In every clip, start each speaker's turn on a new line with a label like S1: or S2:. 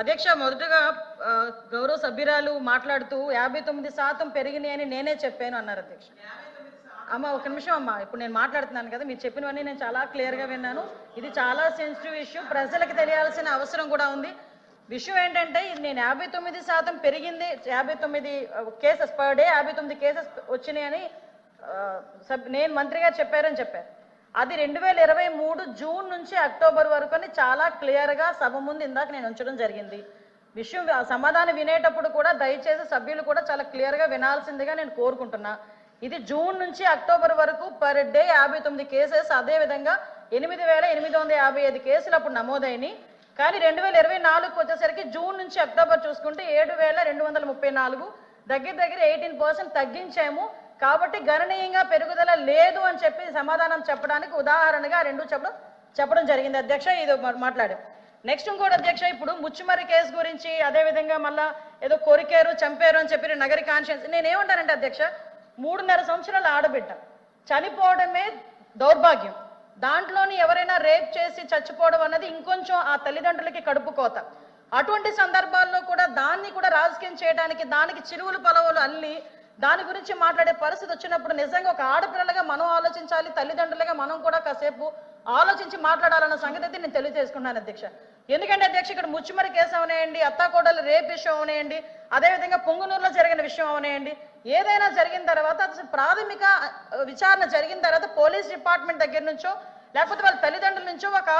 S1: అధ్యక్ష మొదటగా గౌరవ సభ్యురాలు మాట్లాడుతూ 59% పెరిగినాయని నేనే చెప్పాను అన్నారు అధ్యక్ష. అమ్మ ఒక నిమిషం అమ్మ, ఇప్పుడు నేను మాట్లాడుతున్నాను కదా, మీరు చెప్పినవన్నీ నేను చాలా క్లియర్గా విన్నాను. ఇది చాలా సెన్సిటివ్ ఇష్యూ, ప్రజలకు తెలియాల్సిన అవసరం కూడా ఉంది. విషయం ఏంటంటే నేను 59% పెరిగింది, 59 కేసెస్ పర్ డే 59 కేసెస్ వచ్చినాయని నేను మంత్రి గారు చెప్పారని చెప్పారు. అది 2023 జూన్ నుంచి అక్టోబర్ వరకు అని చాలా క్లియర్గా సభ ముందు ఇందాక నేను ఉంచడం జరిగింది. విషయం సమాధానం వినేటప్పుడు కూడా దయచేసి సభ్యులు కూడా చాలా క్లియర్గా వినాల్సిందిగా నేను కోరుకుంటున్నా. ఇది జూన్ నుంచి అక్టోబర్ వరకు పర్ డే 59 కేసెస్, అదేవిధంగా 8,855 కేసులు అప్పుడు నమోదైనవి. కానీ 2024 వచ్చేసరికి జూన్ నుంచి అక్టోబర్ చూసుకుంటే 7,234, దగ్గర 18% తగ్గించాము. కాబట్టి గణనీయంగా పెరుగుదల లేదు అని చెప్పి సమాధానం చెప్పడానికి ఉదాహరణగా రెండు చెప్పడం జరిగింది అధ్యక్ష. ఇది మాట్లాడాం. నెక్స్ట్ ఇంకోటి అధ్యక్ష, ఇప్పుడు ముచ్చుమర్రి కేసు గురించి అదేవిధంగా మళ్ళా ఏదో కొరికారు చంపారు అని చెప్పి నగరి కాన్షియన్స్, నేనేమంటానంటే అధ్యక్ష, 3.5 సంవత్సరాల ఆడబిడ్డ చనిపోవడమే దౌర్భాగ్యం. దాంట్లోని ఎవరైనా రేప్ చేసి చచ్చిపోవడం అన్నది ఇంకొంచెం ఆ తల్లిదండ్రులకి కడుపు కోత. అటువంటి సందర్భాల్లో కూడా దాన్ని కూడా రాజకీయం చేయడానికి, దానికి చిరువులు పలవులు అల్లి దాని గురించి మాట్లాడే పరిస్థితి వచ్చినప్పుడు నిజంగా ఒక ఆడపిల్లలుగా మనం ఆలోచించాలి, తల్లిదండ్రులుగా మనం కూడా కాసేపు ఆలోచించి మాట్లాడాలన్న సంగతి అయితే నేను తెలియజేసుకున్నాను అధ్యక్ష. ఎందుకంటే అధ్యక్ష, ఇక్కడ ముచ్చుమరి కేసు అవనేయండి, అత్తాకోడలు రేప్ విషయం అవనేయండి, అదేవిధంగా పొంగునూరులో జరిగిన విషయం అవనేయండి, ఏదైనా జరిగిన తర్వాత అసలు ప్రాథమిక విచారణ జరిగిన తర్వాత పోలీస్ డిపార్ట్మెంట్ దగ్గర నుంచో లేకపోతే వాళ్ళ తల్లిదండ్రుల నుంచో ఒక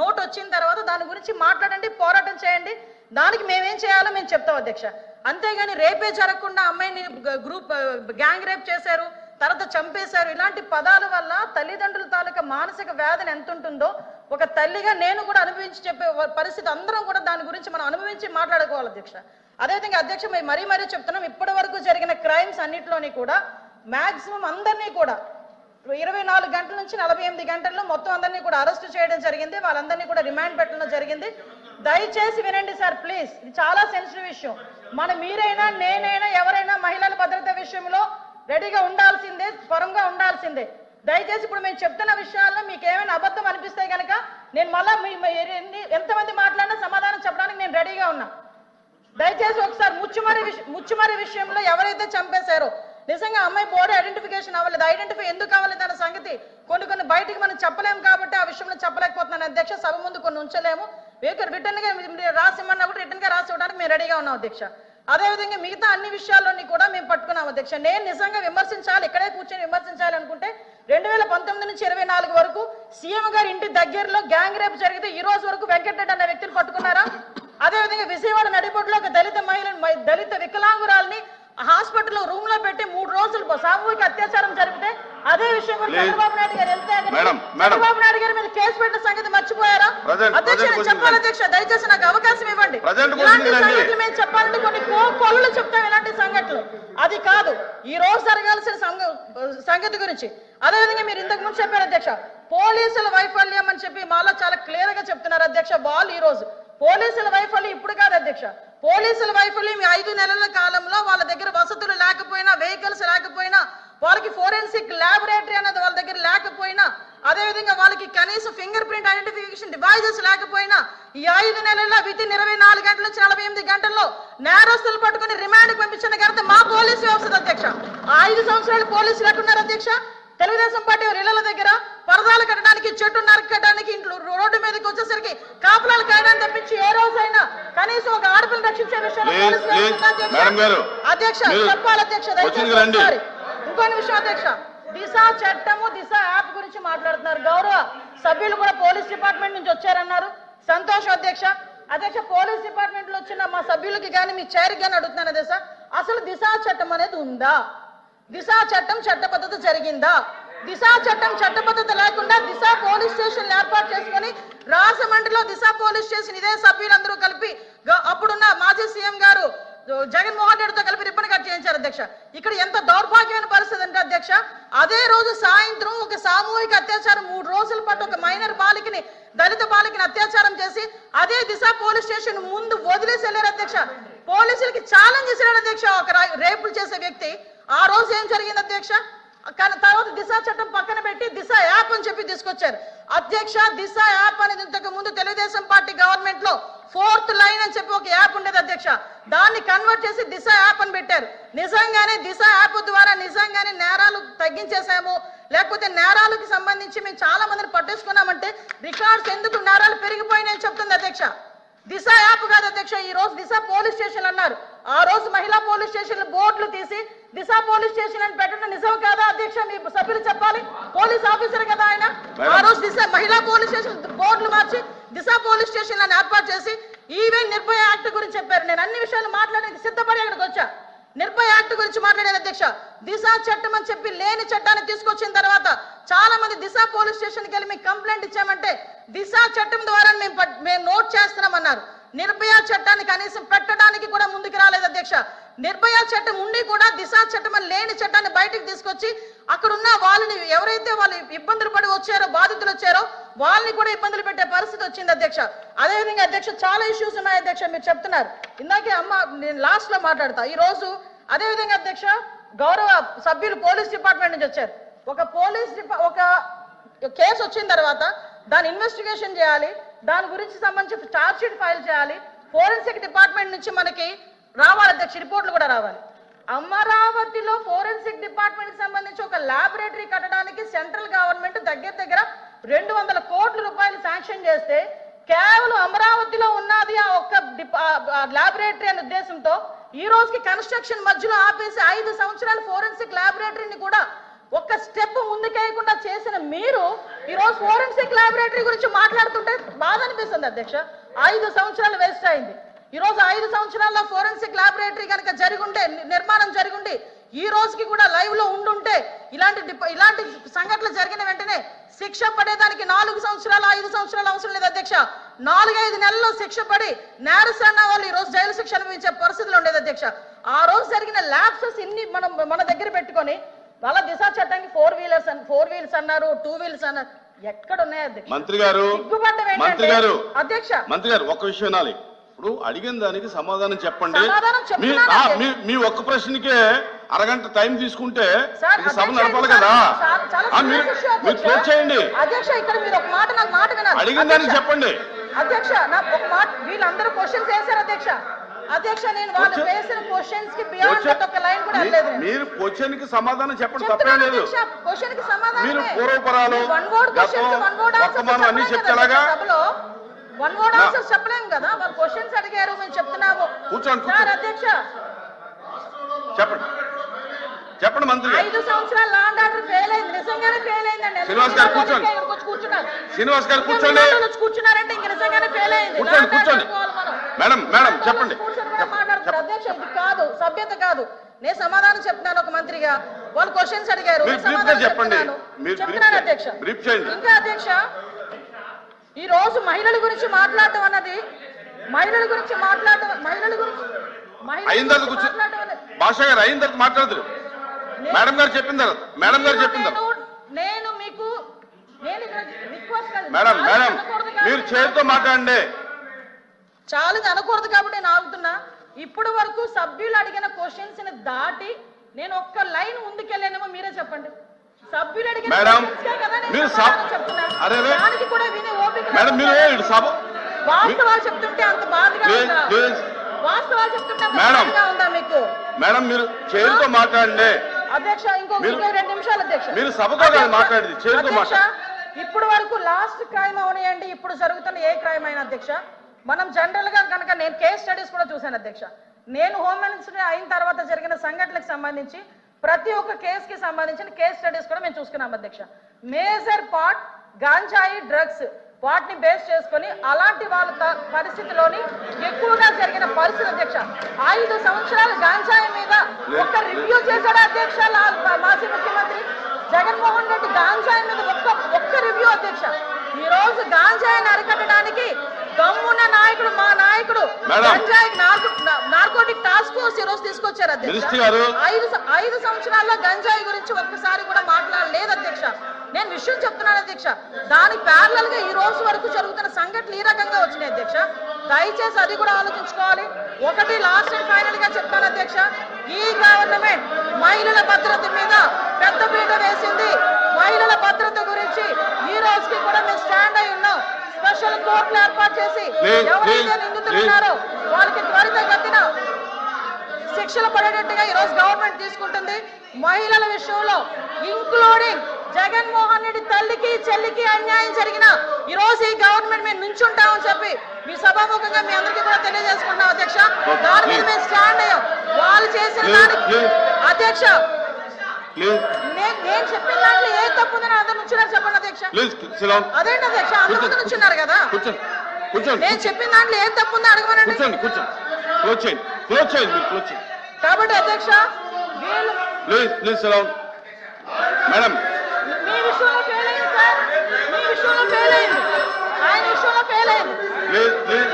S1: నోట్ వచ్చిన తర్వాత దాని గురించి మాట్లాడండి, పోరాటం చేయండి. దానికి మేమేం చేయాలో మేము చెప్తాం అధ్యక్ష. అంతేగాని రేపే జరగకుండా అమ్మాయిని గ్యాంగ్ రేప్ చేశారు, తర్వాత చంపేశారు, ఇలాంటి పదాల వల్ల తల్లిదండ్రుల తాలూకా మానసిక వేదన ఎంత ఉంటుందో ఒక తల్లిగా నేను కూడా అనుభవించి చెప్పే పరిస్థితి అందరం కూడా దాని గురించి మనం అనుభవించి మాట్లాడుకోవాలి అధ్యక్ష. అదేవిధంగా అధ్యక్ష మరీ చెప్తున్నాం, ఇప్పటి వరకు జరిగిన క్రైమ్స్ అన్నింటిలోని కూడా మ్యాక్సిమం అందరినీ కూడా 24 గంటల నుంచి 48 గంటల్లో మొత్తం అందరినీ కూడా అరెస్ట్ చేయడం జరిగింది. వాళ్ళందరినీ కూడా రిమాండ్ పెట్టడం జరిగింది. దయచేసి వినండి సార్ ప్లీజ్, ఇది చాలా సెన్సిటివ్ విషయం. మీరైనా నేనైనా ఎవరైనా మహిళల భద్రత విషయంలో రెడీగా ఉండాల్సిందే, పరంగా ఉండాల్సిందే. దయచేసి ఇప్పుడు మేము చెప్తున్న విషయాల్లో మీకు ఏమైనా అబద్ధం అనిపిస్తే కనుక నేను మళ్ళా ఎంతమంది మాట్లాడినా సమాధానం చెప్పడానికి నేను రెడీగా ఉన్నా. దయచేసి ఒకసారి ముచ్చుమరి విషయంలో ఎవరైతే చంపేశారో నిజంగా అమ్మాయి బాడీ ఐడెంటిఫికేషన్ అవ్వలేదు. ఐడెంటిఫై ఎందుకు అవ్వలేదు అన్న సంగతి కొన్ని బయటికి మనం చెప్పలేము కాబట్టి ఆ విషయంలో చెప్పలేకపోతున్నాను అధ్యక్ష. సభ ముందు కొన్ని ఉంచలేము, రిటర్న్ గా రాసిమ్మన్నా కూడా రిటర్న్ గా రాసి ఇవ్వడానికి మేము రెడీగా ఉన్నాం అధ్యక్ష. అదేవిధంగా మిగతా అన్ని విషయాల్లోని కూడా మేము పట్టుకున్నాం అధ్యక్ష. నేను నిజంగా విమర్శించాలి, ఇక్కడే కూర్చొని విమర్శించాలి అనుకుంటే 2019 నుంచి 24 వరకు సీఎం గారి ఇంటి దగ్గరలో గ్యాంగ్ రేప్ జరిగితే ఈ రోజు వరకు వెంకటరెడ్డి అనే వ్యక్తిని పట్టుకున్నారా? అదేవిధంగా విజయవాడ నడిబొడ్డులో ఒక దళిత వికలాంగురాల్ని హాస్పిటల్లో రూమ్ లో పెట్టి 3 రోజులు సామూహిక అత్యాచారం జరిపితే అదే విషయం కూడా చంద్రబాబు నాయుడు గారు చంద్రబాబు నాయుడు గారి మీద కేసు పెట్టిన సంగతి మర్చిపోయారా అధ్యక్ష? నేను చెప్పాలి అధ్యక్ష, దయచేసి నాకు అవకాశం ఇవ్వండి. ఇలాంటి సంగతులు మేము చెప్పాలంటే కొన్ని కోళ్ళు చెప్తాం, ఇలాంటి సంఘటనలు అది కాదు ఈ రోజు జరగాల్సిన సంగతి గురించి. అదేవిధంగా మీరు ఇంతకు ముందు చెప్పారు అధ్యక్ష, పోలీసుల వైఫల్యం అని చెప్పి మాలో చాలా క్లియర్ గా చెప్తున్నారు అధ్యక్ష. వాళ్ళు ఈ రోజు పోలీసుల వైఫల్యం ఇప్పుడు కాదు అధ్యక్ష, పోలీసుల వైఫల్యం 5 నెలల కాలంలో వాళ్ళ దగ్గర వసతులు లేకపోయినా, వెహికల్స్ లేకపోయినా, వాళ్ళకి ఫోరెన్సిక్ ల్యాబొరేటరీ అనేది వాళ్ళ దగ్గర లేకపోయినా, అదేవిధంగా వాళ్ళకి కనీసం ఫింగర్ ప్రింట్ ఐడెంటిఫికేషన్ డివైజెస్ లేకపోయినా ఈ 5 నెలల్లో వితిన్ 24 గంటల నుంచి 48 గంటల్లో నేరస్తులు పట్టుకుని రిమాండ్కి పంపించిన ఘనత మా పోలీసు వ్యవస్థ అధ్యక్ష. 5 సంవత్సరాలు పోలీసులు ఎట్టున్నారు అధ్యక్ష? తెలుగుదేశం పార్టీ ఇళ్ల దగ్గర పరదాలు కట్టడానికి, చెట్టు నరకడానికి, ఇంట్లో రోడ్డు మీదకి వచ్చేసరికి కాపులాలు కాయడానికి తప్పించి ఏ రోజైనా కనీసం ఒక ఆడపిల్లని రక్షించే విషయంలో అధ్యక్ష చెప్పాలి అధ్యక్ష. దయచేసి ఇంకొన్ని విషయం అధ్యక్ష, దిశ చట్టము, దిశ యాప్ గురించి మాట్లాడుతున్నారు. గౌరవ సభ్యులు కూడా పోలీస్ డిపార్ట్మెంట్ నుంచి వచ్చారన్నారు, సంతోషం అధ్యక్ష. అధ్యక్ష పోలీస్ డిపార్ట్మెంట్ లో వచ్చిన మా సభ్యులకి కానీ మీ చైర్కి కానీ అడుగుతున్నాను అధ్యక్ష, అసలు దిశ చట్టం అనేది ఉందా? దిశ చట్టం చట్టబద్ధత జరిగిందా? దిశ చట్టం చట్టబద్ధత లేకుండా దిశ పోలీస్ స్టేషన్ ఏర్పాటు చేసుకుని రాజమండ్రిలో దిశ పోలీస్ స్టేషన్ ఇదే సభ్యులందరూ కలిపి అప్పుడున్న మాజీ సీఎం గారు జగన్మోహన్ రెడ్డితో కలిపి రిబ్బన్ కట్ చేయించారు అధ్యక్ష. ఇక్కడ ఎంత దౌర్భాగ్యమైన పరిస్థితి అంటే అధ్యక్ష, అదే రోజు సాయంత్రం ఒక సామూహిక అత్యాచారం 3 రోజుల పాటు ఒక మైనర్ బాలికని, దళిత బాలికని అత్యాచారం చేసి అదే దిశ పోలీస్ స్టేషన్ ముందు వదిలేసి వెళ్ళారు అధ్యక్ష. పోలీసులకి ఛాలెంజ్ చేశారు అధ్యక్ష ఒక రేపులు చేసే వ్యక్తి. ఆ రోజు ఏం జరిగింది అధ్యక్ష? కానీ తర్వాత దిశ చట్టం పక్కన పెట్టి దిశ యాప్ అని చెప్పి తీసుకొచ్చారు అధ్యక్ష. దిశ యాప్ అనేది ఇంతకు ముందు తెలుగుదేశం పార్టీ గవర్నమెంట్ లో 4th లైన్ అని చెప్పి ఒక యాప్ ఉండేది అధ్యక్ష. దాన్ని కన్వర్ట్ చేసి దిశ యాప్ అని పెట్టారు. నిజంగానే దిశ యాప్ ద్వారా నిజంగానే నేరాలు తగ్గించేసాము, లేకపోతే నేరాలకు సంబంధించి మేము చాలా మందిని పట్టేసుకున్నామంటే రికార్డ్స్ ఎందుకు నేరాలు పెరిగిపోయినాయని చెప్తుంది అధ్యక్ష. దిశ యాప్ కాదు అధ్యక్ష, ఈ రోజు దిశ పోలీస్ స్టేషన్ అన్నారు. ఆ రోజు మహిళా పోలీస్ స్టేషన్ బోర్డులు తీసి దిశ పోలీస్ స్టేషన్ అని పెట్టడం నిజం కాదా అధ్యక్ష? మీ సభ్యులు చెప్పాలి, పోలీస్ ఆఫీసర్ కదా ఆయన. ఆ రోజు దిశ మహిళా పోలీస్ స్టేషన్ బోర్డులు మార్చి దిశ పోలీస్ స్టేషన్ అని ఏర్పాటు చేసి ఈవెన్ నిర్భయ యాక్ట్ గురించి చెప్పారు. నేను అన్ని విషయాలు మాట్లాడడానికి సిద్ధపడి అక్కడికి వచ్చా. నిర్భయ యాక్ట్ గురించి మాట్లాడేది అధ్యక్ష. దిశ చట్టం అని చెప్పి లేని చట్టాన్ని తీసుకొచ్చిన తర్వాత చాలా మంది దిశ పోలీస్ స్టేషన్కి వెళ్ళి మీకు కంప్లైంట్ ఇచ్చామంటే దిశ చట్టం ద్వారా మేము నోట్ చేస్తున్నామన్నారు. నిర్భయ చట్టాన్ని కనీసం పెట్టడానికి కూడా ముందుకు రాలేదు అధ్యక్ష. నిర్భయ చట్టం ఉండి కూడా దిశ చట్టం అని లేని చట్టాన్ని బయటకు తీసుకొచ్చి అక్కడున్న వాళ్ళని ఎవరైతే వాళ్ళు ఇబ్బందులు పడి వచ్చారో, బాధితులు వచ్చారో వాళ్ళని కూడా ఇబ్బందులు పెట్టే పరిస్థితి వచ్చింది అధ్యక్ష. అదేవిధంగా అధ్యక్ష చాలా ఇష్యూస్ ఉన్నాయి అధ్యక్ష, మీరు చెప్తున్నారు. ఇందాకే అమ్మ నేను లాస్ట్ లో మాట్లాడతా. ఈ రోజు అదేవిధంగా అధ్యక్ష గౌరవ సభ్యులు పోలీస్ డిపార్ట్మెంట్ నుంచి వచ్చారు. ఒక కేసు వచ్చిన తర్వాత దాని ఇన్వెస్టిగేషన్ చేయాలి, దాని గురించి సంబంధించి ఛార్జ్ షీట్ ఫైల్ చేయాలి, ఫోరెన్సిక్ డిపార్ట్మెంట్ నుంచి మనకి రావాలి అధ్యక్ష, రిపోర్ట్లు కూడా రావాలి. అమరావతిలో ఫోరెన్సిక్ డిపార్ట్మెంట్ సంబంధించి ఒక ల్యాబొరేటరీ కట్టడానికి సెంట్రల్ గవర్నమెంట్ దగ్గర 200 కోట్ల రూపాయలు శాంక్షన్ చేస్తే కేవలం అమరావతిలో ఉన్నది ఆ ఒక్క ల్యాబొరేటరీ అనే ఉద్దేశంతో ఈ రోజుకి కన్స్ట్రక్షన్ మధ్యలో ఆపేసి 5 సంవత్సరాల ఫోరెన్సిక్ ల్యాబొరేటరీని కూడా ఒక్క స్టెప్ ముందుకేయకుండా చేసిన మీరు ఈ రోజు ఫోరెన్సిక్ ల్యాబొరేటరీ గురించి మాట్లాడుతుంటే బాధ అనిపిస్తుంది అధ్యక్ష. 5 సంవత్సరాలు వేస్ట్ అయింది. ఈ రోజు 5 సంవత్సరాల్లో ఫోరెన్సిక్ ల్యాబొరేటరీ కనుక జరిగుంటే, నిర్మాణం జరిగుంటే, ఈ రోజుకి కూడా లైవ్ లో ఉండుంటే ఇలాంటి సంఘటనలు జరిగిన వెంటనే శిక్ష పడేదానికి 4 సంవత్సరాలు 5 సంవత్సరాలు అవసరం లేదు అధ్యక్ష. 4-5 నెలల్లో శిక్ష పడి నేరస్తున్న వాళ్ళు ఈ రోజు జైలు శిక్ష అనుభవించే పరిస్థితులు ఉండేది అధ్యక్ష. ఆ రోజు జరిగిన ల్యాప్సెస్ ఇన్ని మన దగ్గర పెట్టుకొని వాళ్ళ దిశ చట్టానికి 4 వీల్స్ అన్నారు, 2 వీల్స్ అన్నారు. ఎక్కడ ఉన్నాయి అధ్యక్ష? మంత్రి గారు
S2: ఒక విషయం వినాలి. ఇప్పుడు అడిగిన దానికి సమాధానం చెప్పండి. మీ ఒక్క ప్రశ్నకే అరగంట టైం తీసుకుంటే సభ నడపాలి కదా. మీరు క్లోజ్ చేయండి. అడిగిన దానికి చెప్పండి
S1: అధ్యక్ష. నాకు ఒక మాట, వీళ్ళందరూ క్వశ్చన్స్ వేశారు అధ్యక్ష. అధ్యక్ష నేను వాళ్ళు వేసిన క్వశ్చన్స్ కి బియాండ్ ఒక లైన్ కూడా లేదు.
S2: మీరు క్వశ్చన్ కి సమాధానం చెప్పండి, తప్పేం లేదు.
S1: క్వశ్చన్ కి సమాధానం
S2: మీరు పూర్వపరాలు వర్తమానం అన్ని చెప్తారా?
S1: వన్ వర్డ్ ఆన్సర్స్ చెప్పలేం కదా. వాళ్ళు క్వశ్చన్స్ అడిగారు, మేము చెప్తున్నాము.
S2: కూర్చోండి
S1: సార్ అధ్యక్ష
S2: చెప్పండి మంత్రి.
S1: 5 సంవత్సరాలు లా అండ్ ఆర్డర్ ఫెయిల్ అయింది, నిజంగానే ఫెయిల్ అయిందండి.
S2: శ్రీనివాస్ గారు కూర్చోండి. శ్రీనివాస్ గారు కూర్చోండి.
S1: కూర్చున్నారంటే ఇంక నిజంగానే ఫెయిల్ అయింది.
S2: కూర్చోండి. మేడం చెప్పండి.
S1: మాట్లాడుతున్నారు అధ్యక్ష, ఇది కాదు, సభ్యత కాదు. నేను సమాధానం చెప్తున్నాను ఒక మంత్రిగా. వాళ్ళు క్వశ్చన్స్ అడిగారు, చెప్తున్నాను అధ్యక్ష. ఇంకా అధ్యక్ష ఈ రోజు మహిళల గురించి మాట్లాడటం అన్నది
S2: భాషా గారు అయిన తర్వాత మాట్లాడతారు. మేడం గారు చెప్పిన తర్వాత
S1: నేను మీకు
S2: మేడం మీరు చేతితో మాట్లాడండి.
S1: చాలా అనకూడదు కాబట్టి నేను ఆగుతున్నా. ఇప్పటి వరకు సభ్యులు అడిగిన క్వశ్చన్స్ ని దాటి నేను ఒక్క లైన్ ముందుకెళ్ళానేమో మీరే చెప్పండి. సభ్యులు అడిగిన దానికి కూడా వినే ఓపిక వాస్తవాలు చెప్తుంటే అంత బాధగా ఉందా? వాస్తవాలు చెప్తుంటే అంత బాధగా ఉందా మీకు?
S2: మేడం మీరు చేతితో మాట్లాడండి
S1: అధ్యక్ష. ఇంకో 2 నిమిషాలు అధ్యక్ష.
S2: మీరు సభతో మాట్లాడేది చేతితో మాట్లాడండి.
S1: ఇప్పుడు వరకు లాస్ట్ క్రైమ్ అవనియండి, ఇప్పుడు జరుగుతున్న ఏ క్రైమ్ అయినా అధ్యక్ష, మనం జనరల్ గా కనుక నేను కేస్ స్టడీస్ కూడా చూశాను అధ్యక్ష. నేను హోమ్ మినిస్టర్ అయిన తర్వాత జరిగిన సంఘటనలకు సంబంధించి ప్రతి ఒక్క కేసుకి సంబంధించిన కేస్ స్టడీస్ కూడా మేము చూసుకున్నాం అధ్యక్ష. మేజర్ పార్ట్ గాంజాయి డ్రగ్స్ వాటిని బేస్ చేసుకొని అలాంటి వాళ్ళ పరిస్థితిలోని ఎక్కువగా జరిగిన పరిస్థితి అధ్యక్ష. 5 సంవత్సరాలు గాంజాయి మీద ఒక్క రివ్యూ చేశాడు అధ్యక్ష మాజీ ముఖ్యమంత్రి జగన్మోహన్ రెడ్డి. గాంజాయి మీద ఒక్క రివ్యూ అధ్యక్ష. ఈ రోజు గాంజాయిని అరికట్టడానికి దమ్మున్న నాయకుడు మా నాయకుడు గంజాయి నార్కోటిక్ టాస్క్ ఫోర్స్ ఈ రోజు తీసుకొచ్చారు అధ్యక్ష. 5 సంవత్సరాల్లో గంజాయి గురించి ఒక్కసారి కూడా మాట్లాడలేదు అధ్యక్ష. నేను విషయం చెప్తున్నాను అధ్యక్ష. దాని ప్యారలల్ గా ఈ రోజు వరకు జరుగుతున్న సంఘటనలు ఈ రకంగా వచ్చినాయి అధ్యక్ష. దయచేసి అది కూడా ఆలోచించుకోవాలి. ఒకటి లాస్ట్ అండ్ ఫైనల్ గా చెప్తాను అధ్యక్ష, ఈ గవర్నమెంట్ మహిళల భద్రత మీద పెద్దపీట వేసింది. మహిళల భద్రత గురించి ఈ రోజుకి కూడా మేము స్టాండ్ అయి ఉన్నాం. స్పెషల్ కోర్టులు ఏర్పాటు చేసి
S2: Please,
S1: ఎవరైతే
S2: please,
S1: నిందితులు
S2: please.
S1: ఉన్నారో వాళ్ళకి త్వరితగతిన శిక్షలు పడేటట్టుగా ఈ రోజు గవర్నమెంట్ తీసుకుంటుంది. మహిళల విషయంలో ఇంక్లూడింగ్ జగన్మోహన్ రెడ్డి తల్లికి చెల్లికి అన్యాయం జరిగిన ఈ రోజు ఈ గవర్నమెంట్ మేము నుంచుంటామని చెప్పి మీ సభాముఖంగా మీ అందరికీ కూడా తెలియజేసుకుంటాం అధ్యక్ష. దాని మీద మేము స్టాండ్ అయ్యాం. వాళ్ళు చేసిన దానికి అధ్యక్ష నేను చెప్పిన దాంట్లో ఏ తప్పు ఉందని అందరు నుంచున్నారు చెప్పండి అధ్యక్ష. అదేంటి అధ్యక్ష అందరూ నుంచున్నారు కదా. నేను చెప్పిన దాంట్లో ఏ తప్పు ఉందో అడగమనండి. కాబట్టి అధ్యక్ష
S2: మేడం
S1: మీ విషయంలో ఫెయిల్ అయింది సార్. మీ విషయంలో ఫెయిల్ అయింది. ఆయన విషయంలో ఫెయిల్ అయింది.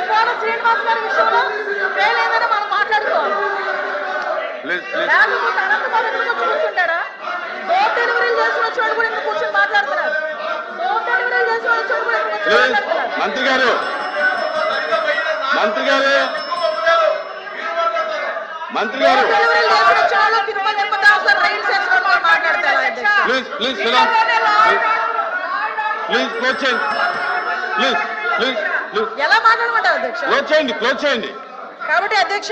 S1: కోన శ్రీనివాస్ గారి విషయంలో ఫెయిల్ అయిందని మనం మాట్లాడుకోవాలి. లేకపోతే అనంతబాబు ఎందుకు కూర్చుంటాడా? డోర్ డెలివరీ చేసిన చోటు కూడా ఇంకా కూర్చొని మాట్లాడుతున్నారు. డోర్ డెలివరీ చేసిన చోటు కూడా ఇంకా కూర్చొని మాట్లాడుతున్నారు.
S2: మంత్రి గారు
S1: డోర్ డెలివరీ చేసిన చోటు తిరుమల తిరుపతి సార్ రైలు స్టేషన్ కూడా మాట్లాడతారు అధ్యక్ష. ఎలా మాట్లాడమంటారు అధ్యక్ష?
S2: క్లోజ్ చేయండి.
S1: కాబట్టి అధ్యక్ష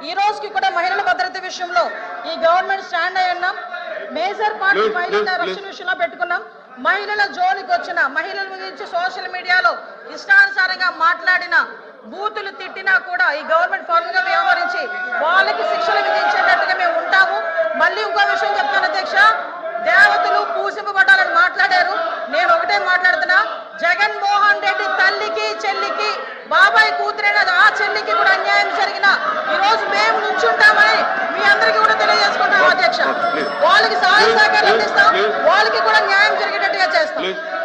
S1: ఈ రోజుకి కూడా మహిళల భద్రత విషయంలో ఈ గవర్నమెంట్ స్టాండ్ అయి ఉన్నాం. మేజర్ పార్టీ మహిళల రక్షణ విషయంలో పెట్టుకున్నాం. మహిళల జోలికి వచ్చిన మహిళల గురించి సోషల్ మీడియాలో ఇష్టానుసారంగా మాట్లాడిన బూతులు తిట్టినా కూడా ఈ గవర్నమెంట్ ఫర్మ్ గా వ్యవహరించి వాళ్ళకి శిక్షలు విధించేటట్టుగా మేము ఉంటాము. మళ్ళీ ఇంకో విషయం చెప్తాను అధ్యక్ష, దేవతలు పూజింపబడాలని మాట్లాడారు. నేను ఒకటే మాట్లాడుతున్నా, జగన్మోహన్ రెడ్డి తల్లికి చెల్లికి బాబాయ్ కూతురైన ఆ చెల్లికి కూడా అన్యాయం జరిగిన ఈ రోజు మేము నుంచుంటామని మీ అందరికీ కూడా తెలియజేసుకుంటాం అధ్యక్ష. వాళ్ళకి సహాయ సహకారం అందిస్తాం, వాళ్ళకి కూడా న్యాయం జరిగేటట్టుగా చేస్తాం.